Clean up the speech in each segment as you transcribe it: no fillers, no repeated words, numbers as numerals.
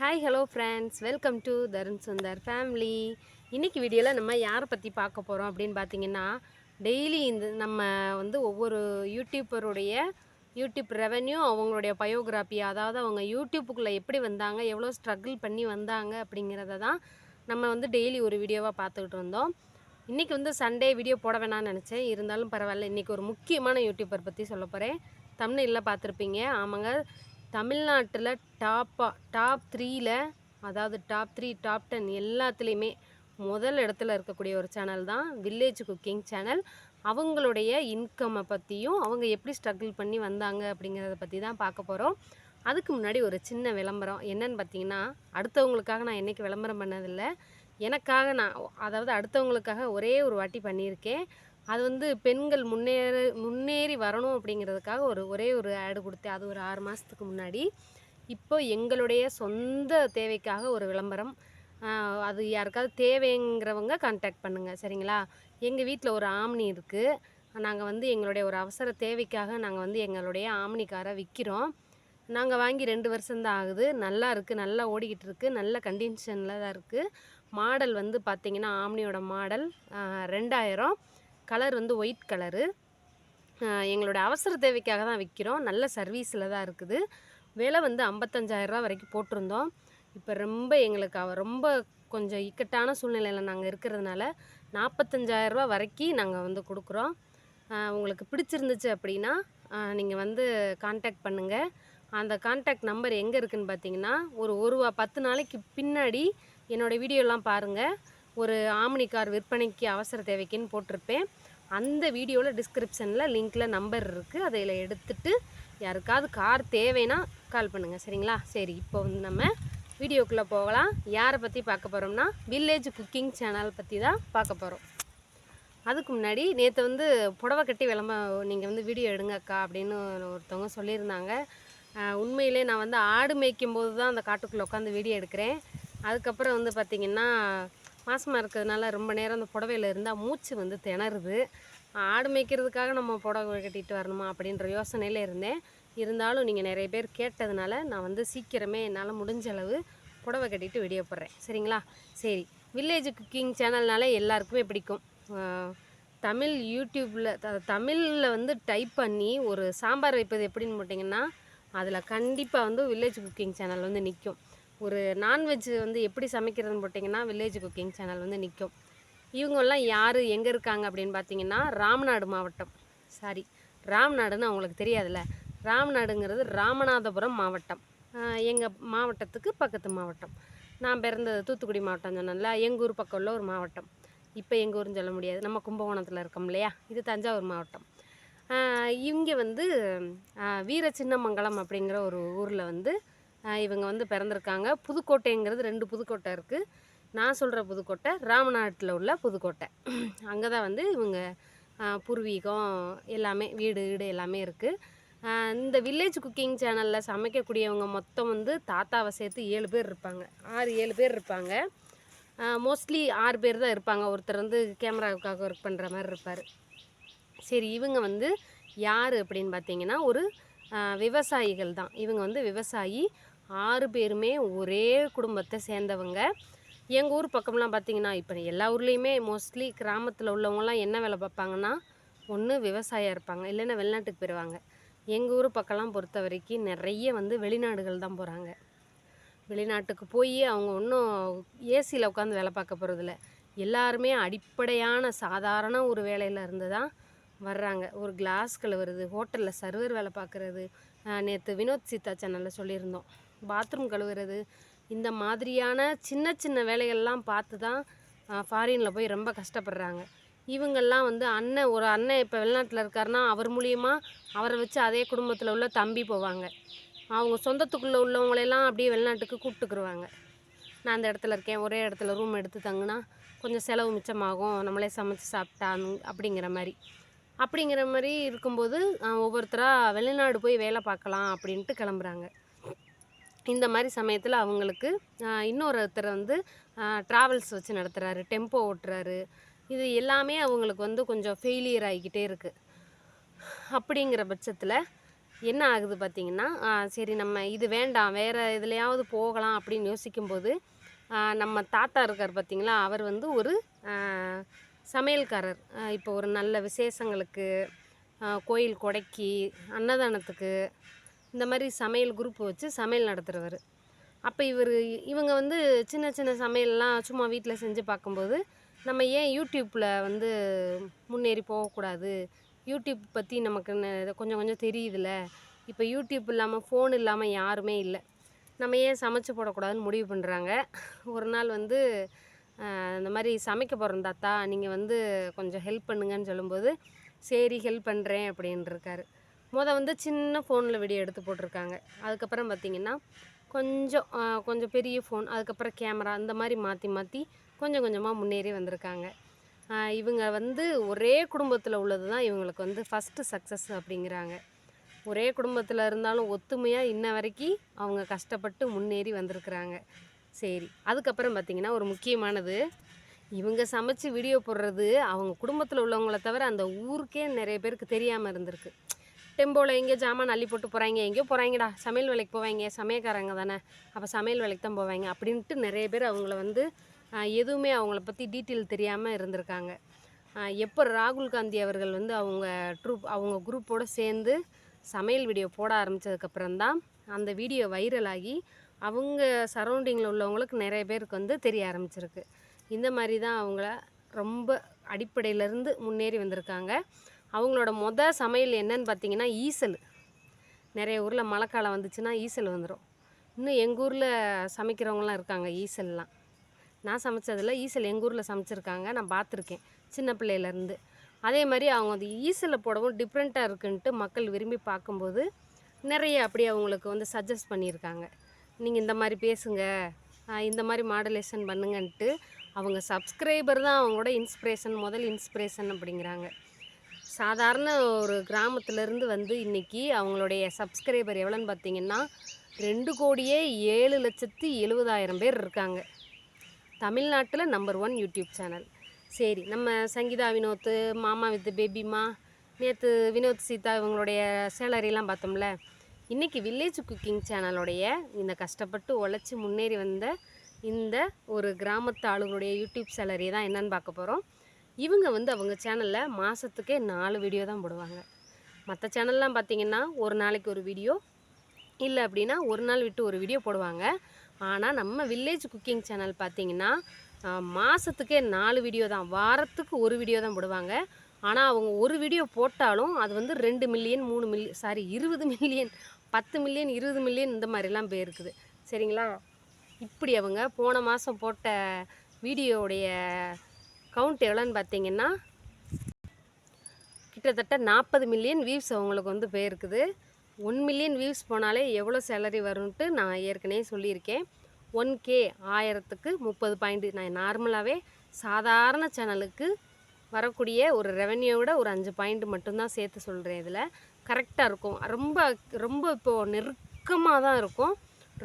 Hi hello friends, welcome to Tarun Sundar family. இன்றைக்கி வீடியோவில் நம்ம யாரை பற்றி பார்க்க போகிறோம் அப்படின்னு பார்த்தீங்கன்னா, டெய்லி இந்த நம்ம ஒவ்வொரு யூடியூப்பருடைய யூடியூப் ரெவென்யூ, அவங்களுடைய பயோகிராஃபி, அதாவது அவங்க யூடியூப்புக்குள்ளே எப்படி வந்தாங்க, எவ்வளோ ஸ்ட்ரகிள் பண்ணி வந்தாங்க அப்படிங்கிறத தான் நம்ம டெய்லி ஒரு வீடியோவாக பார்த்துக்கிட்டு இருந்தோம். இன்றைக்கி சண்டே வீடியோ போட வேணாம்னு நினச்சேன், இருந்தாலும் பரவாயில்ல. இன்றைக்கி ஒரு முக்கியமான யூடியூப்பர் பற்றி சொல்ல போகிறேன். தம்ப்நெயில்ல பார்த்துருப்பீங்க. ஆமாங்க, தமிழ்நாட்டில் டாப் 3ல, அதாவது டாப் 3 டாப் 10 எல்லாத்துலேயுமே முதல் இடத்துல இருக்கக்கூடிய ஒரு சேனல் தான் வில்லேஜ் குக்கிங் சேனல். அவங்களுடைய இன்கம்மை பற்றியும் அவங்க எப்படி ஸ்ட்ரகிள் பண்ணி வந்தாங்க அப்படிங்கிறத பற்றி தான் பார்க்க போகிறோம். அதுக்கு முன்னாடி ஒரு சின்ன விளம்பரம் என்னன்னு பார்த்தீங்கன்னா, அடுத்தவங்களுக்காக நான் என்றைக்கு விளம்பரம் பண்ணதில்லை, எனக்காக நான், அதாவது அடுத்தவங்களுக்காக ஒரே ஒரு வாட்டி பண்ணியிருக்கேன். அது பெண்கள் முன்னேறி வரணும் அப்படிங்கிறதுக்காக ஒரே ஒரு ஆடு கொடுத்தேன். அது ஒரு 6 மாதத்துக்கு முன்னாடி. இப்போ எங்களுடைய சொந்த தேவைக்காக ஒரு விளம்பரம். அது யாருக்காவது தேவைங்கிறவங்க கான்டாக்ட் பண்ணுங்கள், சரிங்களா? எங்கள் வீட்டில் ஒரு ஆம்னி இருக்குது. நாங்கள் எங்களுடைய ஒரு அவசர தேவைக்காக நாங்கள் எங்களுடைய ஆம்னி காரை விற்கிறோம். நாங்கள் வாங்கி 2 வருஷம்தான் ஆகுது. நல்லா இருக்குது, நல்லா ஓடிக்கிட்டு இருக்குது, நல்ல கண்டிஷனில் தான் இருக்குது. மாடல் பார்த்திங்கன்னா, ஆம்னியோட மாடல் 2000, கலர் ஒயிட் கலரு. எங்களோட அவசர தேவைக்காக தான் விற்கிறோம். நல்ல சர்வீஸில் தான் இருக்குது. விலை 55,000 வரைக்கும் போட்டிருந்தோம். இப்போ எங்களுக்கு ரொம்ப கொஞ்சம் இக்கட்டான சூழ்நிலையில் நாங்கள் இருக்கிறதுனால 45,000 வரைக்கும் நாங்கள் கொடுக்குறோம். உங்களுக்கு பிடிச்சிருந்துச்சு அப்படின்னா நீங்கள் கான்டாக்ட் பண்ணுங்கள். அந்த கான்டாக்ட் நம்பர் எங்கே இருக்குதுன்னு பார்த்தீங்கன்னா, ஒரு 10 நாளைக்கு பின்னாடி என்னோடய வீடியோலாம் பாருங்கள். ஒரு ஆம்னி கார் விற்பனைக்கு அவசர தேவைக்குன்னு போட்டிருப்பேன். அந்த வீடியோவில் டிஸ்கிரிப்ஷனில் லிங்க்கில் நம்பர் இருக்குது. அதில் எடுத்துகிட்டு யாருக்காவது கார் தேவைன்னா கால் பண்ணுங்கள், சரிங்களா? சரி, இப்போ நம்ம வீடியோக்குள்ளே போகலாம். யாரை பற்றி பார்க்க போகிறோம்னா, வில்லேஜ் குக்கிங் சேனல் பற்றி தான் பார்க்க போகிறோம். அதுக்கு முன்னாடி நேற்று புடவை கட்டி நீங்கள் வீடியோ எடுங்க அக்கா அப்படின்னு ஒருத்தவங்க சொல்லியிருந்தாங்க. உண்மையிலே நான் ஆடு மேய்க்கும்போது தான் அந்த காட்டுக்குள்ளே உட்காந்து வீடியோ எடுக்கிறேன். அதுக்கப்புறம் பார்த்திங்கன்னா, மாசமாக இருக்கிறதுனால ரொம்ப நேரம் அந்த புடவையில் இருந்தால் மூச்சு திணறுது. ஆடு மேய்க்கிறதுக்காக நம்ம புடவை கட்டிட்டு வரணுமா அப்படின்ற யோசனையில் இருந்தேன். இருந்தாலும் நீங்கள் நிறைய பேர் கேட்டதுனால நான் சீக்கிரமே என்னால் முடிஞ்ச அளவு புடவை கட்டிட்டு வீடியோ போடுறேன், சரிங்களா? சரி, வில்லேஜ் குக்கிங் சேனல்னாலே எல்லாருக்குமே பிடிக்கும். தமிழ் யூடியூப்பில் தமிழில் டைப் பண்ணி ஒரு சாம்பார் வைப்பது எப்படின்னு போட்டிங்கன்னா, அதில் கண்டிப்பாக வில்லேஜ் குக்கிங் சேனல் நிற்கும். ஒரு நான்வெஜ் எப்படி சமைக்கிறதுன்னு போட்டிங்கன்னா, வில்லேஜ் குக்கிங் சேனல் நிற்கும். இவங்கெல்லாம் யார், எங்கே இருக்காங்க அப்படின்னு பார்த்தீங்கன்னா, ராமநாடு மாவட்டம். ராமநாடுன்னு அவங்களுக்கு தெரியாதுல்ல. ராமநாடுங்கிறது ராமநாதபுரம் மாவட்டம். எங்கள் மாவட்டத்துக்கு பக்கத்து மாவட்டம். நான் பிறந்தது தூத்துக்குடி மாவட்டம் சொன்னேன்ல, எங்கள் ஊர் பக்கம் உள்ள ஒரு மாவட்டம். இப்போ எங்கள் ஊருன்னு சொல்ல முடியாது, நம்ம கும்பகோணத்தில் இருக்கோம் இல்லையா, இது தஞ்சாவூர் மாவட்டம். இங்கே வீரசின்னமங்கலம் அப்படிங்கிற ஒரு ஊரில் இவங்க பிறந்திருக்காங்க. புதுக்கோட்டைங்கிறது 2 புதுக்கோட்டை இருக்குது. நான் சொல்கிற புதுக்கோட்டை ராமநாட்டில் உள்ள புதுக்கோட்டை. அங்கே தான் இவங்க பூர்வீகம் எல்லாமே, வீடு எல்லாமே இருக்குது. இந்த வில்லேஜ் குக்கிங் சேனலில் சமைக்கக்கூடியவங்க மொத்தம் தாத்தாவை சேர்த்து 7 பேர் இருப்பாங்க. 6-7 பேர் இருப்பாங்க. மோஸ்ட்லி 6 பேர் தான் இருப்பாங்க. ஒருத்தர் கேமராவுக்காக ஒர்க் பண்ணுற மாதிரி இருப்பார். சரி, இவங்க யார் அப்படின்னு பார்த்தீங்கன்னா, ஒரு விவசாயிகள் தான். இவங்க விவசாயி. 6 பேருமே ஒரே குடும்பத்தை சேர்ந்தவங்க. எங்கள் ஊர் பக்கம்லாம் பார்த்திங்கன்னா, இப்போ எல்லா ஊர்லேயுமே மோஸ்ட்லி கிராமத்தில் உள்ளவங்களாம் என்ன வேலை பார்ப்பாங்கன்னா, ஒன்று விவசாயம் இருப்பாங்க, இல்லைன்னா வெளிநாட்டுக்கு போயிடுவாங்க. எங்கள் ஊர் பக்கம்லாம் பொறுத்த வரைக்கும் நிறைய வெளிநாடுகள் தான் போகிறாங்க. வெளிநாட்டுக்கு போய் அவங்க ஒன்றும் ஏசியில் உட்காந்து வேலை பார்க்க போகிறதில்ல. எல்லாருமே அடிப்படையான சாதாரண ஒரு வேலையில் இருந்து தான் வர்றாங்க. ஒரு கிளாஸ் கழுவுறது, ஹோட்டலில் சர்வர் வேலை பார்க்குறது, நேற்று வினோத் சீதா சேனலில் சொல்லியிருந்தோம், பாத்ரூம் கழுவுறது, இந்த மாதிரியான சின்ன சின்ன வேலைகள்லாம் பார்த்து தான் ஃபாரினில் போய் ரொம்ப கஷ்டப்படுறாங்க. இவங்கெல்லாம் ஒரு அண்ணன் இப்போ வெளிநாட்டில் இருக்காருன்னா, அவர் மூலியமாக அவரை வச்சு அதே குடும்பத்தில் உள்ள தம்பி போவாங்க. அவங்க சொந்தத்துக்குள்ளே உள்ளவங்களெல்லாம் அப்படியே வெளிநாட்டுக்கு கூப்பிட்டுக்குருவாங்க. நான் அந்த இடத்துல இருக்கேன், ஒரே இடத்துல ரூம் எடுத்து தங்குனா கொஞ்சம் செலவு மிச்சமாகும், நம்மளே சமைச்சு சாப்பிட்டான் அப்படிங்கிற மாதிரி இருக்கும்போது ஒவ்வொருத்தராக வெளிநாடு போய் வேலை பார்க்கலாம் அப்படின்ட்டு கிளம்புறாங்க. இந்த மாதிரி சமயத்தில் அவங்களுக்கு இன்னொருத்தர் ட்ராவல்ஸ் வச்சு நடத்துகிறாரு, டெம்போ ஓட்டுறாரு. இது எல்லாமே அவங்களுக்கு கொஞ்சம் ஃபெயிலியர் ஆகிக்கிட்டே இருக்குது. அப்படிங்கிற பட்சத்தில் என்ன ஆகுது பார்த்திங்கன்னா, சரி நம்ம இது வேண்டாம், வேறு எதுலையாவது போகலாம் அப்படின்னு யோசிக்கும்போது, நம்ம தாத்தா இருக்கார் பார்த்திங்களா, அவர் வந்து ஒரு சமையல்காரர். இப்போ ஒரு நல்ல விசேஷங்களுக்கு, கோயில் கொடைக்கு, அன்னதானத்துக்கு, இந்த மாதிரி சமையல் குரூப் வச்சு சமையல் நடத்துகிறவர். அப்போ இவங்க வந்து சின்ன சின்ன சமையல்லாம் சும்மா வீட்டில் செஞ்சு பார்க்கும்போது, நம்ம ஏன் யூடியூப்பில் வந்து முன்னேறி போகக்கூடாது, யூடியூப் பற்றி நமக்கு கொஞ்சம் கொஞ்சம் தெரியுதுல்ல, இப்போ யூடியூப் இல்லாமல் ஃபோன் இல்லாமல் யாருமே இல்லை, நம்ம ஏன் சமைச்சு போடக்கூடாதுன்னு முடிவு பண்ணுறாங்க. ஒரு நாள் வந்து இந்த மாதிரி சமைக்க போகிறோம் தாத்தா, நீங்கள் வந்து கொஞ்சம் ஹெல்ப் பண்ணுங்கன்னு சொல்லும்போது, சரி ஹெல்ப் பண்ணுறேன் அப்படின்ட்டுருக்காரு. வந்து சின்ன ஃபோனில் வீடியோ எடுத்து போட்டிருக்காங்க. அதுக்கப்புறம் பார்த்திங்கன்னா கொஞ்சம் பெரிய ஃபோன், அதுக்கப்புறம் கேமரா, இந்த மாதிரி மாற்றி மாற்றி கொஞ்சம் கொஞ்சமாக முன்னேறி வந்திருக்காங்க. இவங்க வந்து ஒரே குடும்பத்தில் உள்ளது தான் இவங்களுக்கு வந்து ஃபஸ்ட்டு சக்ஸஸ் அப்படிங்கிறாங்க. ஒரே குடும்பத்தில் இருந்தாலும் ஒத்துமையாக இன்ன வரைக்கும் அவங்க கஷ்டப்பட்டு முன்னேறி வந்திருக்கிறாங்க. சரி, அதுக்கப்புறம் பார்த்திங்கன்னா ஒரு முக்கியமானது, இவங்க சமைச்சு வீடியோ போடுறது அவங்க குடும்பத்தில் உள்ளவங்கள தவிர அந்த ஊருக்கே நிறைய பேருக்கு தெரியாமல் இருந்திருக்கு. டெம்போவில் எங்கேயோ ஜாமான் அள்ளி போட்டு போகிறாங்க, எங்கேயோ போகிறாங்கடா, சமையல் வேலைக்கு போவாங்க, சமையல்காரங்க தானே, அப்போ சமையல் வேலைக்கு தான் போவாங்க அப்படின்ட்டு நிறைய பேர் அவங்கள வந்து எதுவுமே அவங்கள பற்றி டீட்டெயில் தெரியாமல் இருந்திருக்காங்க. எப்போ ராகுல் காந்தி அவர்கள் வந்து அவங்க குரூப்போடு சேர்ந்து சமையல் வீடியோ போட ஆரம்பித்ததுக்கப்புறம் தான் அந்த வீடியோ வைரலாகி அவங்க சரௌண்டிங்கில் உள்ளவங்களுக்கு நிறைய பேருக்கு வந்து தெரிய ஆரம்பிச்சிருக்கு. இந்த மாதிரி தான் அவங்கள ரொம்ப அடிப்படையிலேருந்து முன்னேறி வந்திருக்காங்க. அவங்களோட சமையல் என்னன்னு பார்த்திங்கன்னா ஈசல். நிறைய ஊரில் மழைக்காலம் வந்துச்சுன்னா ஈசல் வந்துடும். இன்னும் எங்கள் ஊரில் சமைக்கிறவங்களாம் இருக்காங்க ஈசல்லாம். நான் சமைச்சதில் ஈசல் எங்கள் ஊரில் சமைச்சிருக்காங்க, நான் பார்த்துருக்கேன் சின்ன பிள்ளையிலேருந்து. அதே மாதிரி அவங்க அந்த ஈசலில் போடவும் டிஃப்ரெண்ட்டாக இருக்குன்ட்டு மக்கள் விரும்பி பார்க்கும்போது நிறைய அப்படியே அவங்களுக்கு வந்து சஜஸ்ட் பண்ணியிருக்காங்க. நீங்கள் இந்த மாதிரி பேசுங்க, இந்த மாதிரி மாடுலேஷன் பண்ணுங்கன்ட்டு. அவங்க சப்ஸ்கிரைபர் தான் அவங்களோட முதல் இன்ஸ்பிரேஷன் அப்படிங்கிறாங்க. சாதாரண ஒரு கிராமத்துலேருந்து வந்து இன்றைக்கி அவங்களுடைய சப்ஸ்கிரைபர் எவ்வளோன்னு பார்த்திங்கன்னா 2,07,70,000 பேர் இருக்காங்க. தமிழ்நாட்டில் நம்பர் 1 யூடியூப் சேனல். சரி, நம்ம சங்கீதா வினோத், மாமா வித் பேபிமா, நேற்று வினோத் சீதா இவங்களுடைய சேலரிலாம் பார்த்தோம்ல. இன்றைக்கி வில்லேஜ் குக்கிங் சேனலுடைய இந்த கஷ்டப்பட்டு உழைச்சி முன்னேறி வந்த இந்த ஒரு கிராமத்து ஆளுங்களுடைய யூடியூப் சேலரி தான் என்னென்னு பார்க்க போகிறோம். இவங்க வந்து அவங்க சேனலில் மாதத்துக்கே 4 வீடியோ தான் போடுவாங்க. மற்ற சேனல்லாம் பார்த்திங்கன்னா ஒரு நாளைக்கு ஒரு வீடியோ, இல்லை அப்படின்னா ஒரு நாள் விட்டு ஒரு வீடியோ போடுவாங்க. ஆனால் நம்ம வில்லேஜ் குக்கிங் சேனல் பார்த்திங்கன்னா மாதத்துக்கே 4 வீடியோ தான், வாரத்துக்கு ஒரு வீடியோ தான் போடுவாங்க. ஆனால் அவங்க ஒரு வீடியோ போட்டாலும் அது வந்து 2 million 3 million 20 million 10 million 20 million இந்த மாதிரிலாம் போயிருக்குது. சரிங்களா? இப்படி அவங்க போன மாதம் போட்ட வீடியோவுடைய கவுண்ட் எவ்வளோன்னு பார்த்திங்கன்னா கிட்டத்தட்ட 40 மில்லியன் வியூஸ் அவங்களுக்கு வந்து போயிருக்குது. 1 மில்லியன் வியூஸ் போனாலே எவ்வளோ சேலரி வரும்ன்ட்டு நான் ஏற்கனவே சொல்லியிருக்கேன். 1K 1000க்கு 30 point. நான் நார்மலாகவே சாதாரண சேனலுக்கு வரக்கூடிய ஒரு ரெவன்யூவோட ஒரு 5 பாயிண்ட் மட்டும்தான் சேர்த்து சொல்கிறேன். இதில் கரெக்டாக இருக்கும். ரொம்ப ரொம்ப இப்போது நெருக்கமாக தான் இருக்கும்,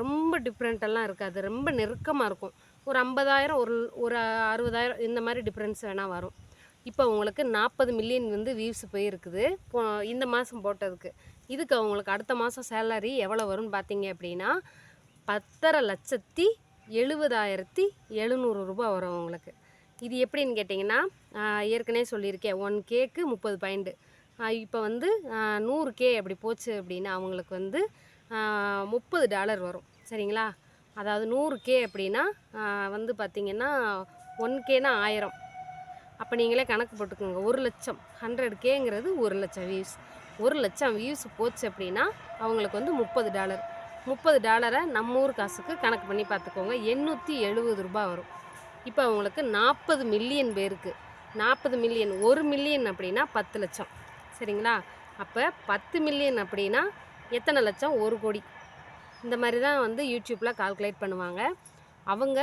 ரொம்ப டிஃப்ரெண்ட்டெல்லாம் இருக்காது, ரொம்ப நெருக்கமாக இருக்கும். ஒரு 50,000 ஒரு 60,000 இந்த மாதிரி டிஃப்ரென்ஸ் வேணால் வரும். இப்போ உங்களுக்கு 40 மில்லியன் வந்து வியூஸ் போயிருக்குது இந்த மாதம் போட்டதுக்கு. இதுக்கு அவங்களுக்கு அடுத்த மாதம் சேலரி எவ்வளோ வரும்னு பார்த்தீங்க அப்படின்னா 10,70,70,700 ரூபா வரும் அவங்களுக்கு. இது எப்படின்னு கேட்டிங்கன்னா ஏற்கனவே சொல்லியிருக்கேன் 1Kக்கு 30 பாயிண்ட். இப்போ வந்து 100K அப்படி போச்சு அப்படின்னா அவங்களுக்கு வந்து $30 வரும். சரிங்களா? அதாவது 100K அப்படின்னா வந்து பார்த்திங்கன்னா 1Kனா 1000. அப்போ நீங்களே கணக்கு போட்டுக்கோங்க. 1,00,000 100Kங்கிறது 1,00,000 வியூஸ். 1,00,000 வியூஸ் போச்சு அப்படின்னா அவங்களுக்கு வந்து $30. $30 நம்ம ஊர் காசுக்கு கணக்கு பண்ணி பார்த்துக்கோங்க, 870 ரூபா வரும். இப்போ அவங்களுக்கு 40 மில்லியன் பேருக்கு 40 மில்லியன் 1 மில்லியன் அப்படின்னா 10 லட்சம். சரிங்களா? அப்போ 10 மில்லியன் அப்படின்னா எத்தனை லட்சம்? 1 கோடி. இந்த மாதிரி தான் வந்து யூடியூப்பில் கால்குலேட் பண்ணுவாங்க அவங்க.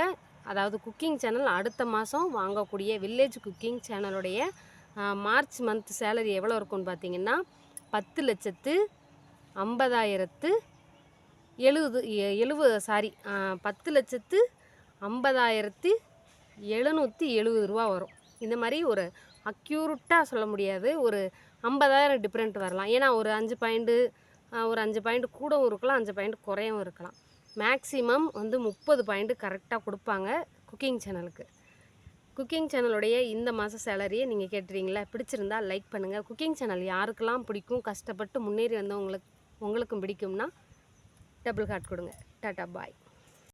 அதாவது குக்கிங் சேனல் அடுத்த மாதம் வாங்கக்கூடிய வில்லேஜ் குக்கிங் சேனலுடைய மார்ச் மந்த் சேலரி எவ்வளோ இருக்கும்னு பார்த்தீங்கன்னா 10,50,770 ரூபா வரும். இந்த மாதிரி ஒரு அக்யூரட்டாக சொல்ல முடியாது, ஒரு 50,000 டிஃப்ரெண்ட் வரலாம். ஏன்னா ஒரு 5 பாயிண்ட்டு ஒரு 5 பாயிண்ட் கூடவும் இருக்கலாம், 5 பாயிண்ட் குறையவும் இருக்கலாம். மேக்ஸிமம் வந்து 30 பாயிண்ட் கரெக்டாக கொடுப்பாங்க குக்கிங் சேனலுக்கு. குக்கிங் சேனலுடைய இந்த மாத சேலரியை நீங்கள் கேட்டுறீங்களா? பிடிச்சிருந்தா லைக் பண்ணுங்கள். குக்கிங் சேனல் யாருக்கெல்லாம் பிடிக்கும், கஷ்டப்பட்டு முன்னேறி வந்தவங்களுக்கும் பிடிக்கும்னா டபுள் ஹார்ட் கொடுங்க. டாட்டா பாய்.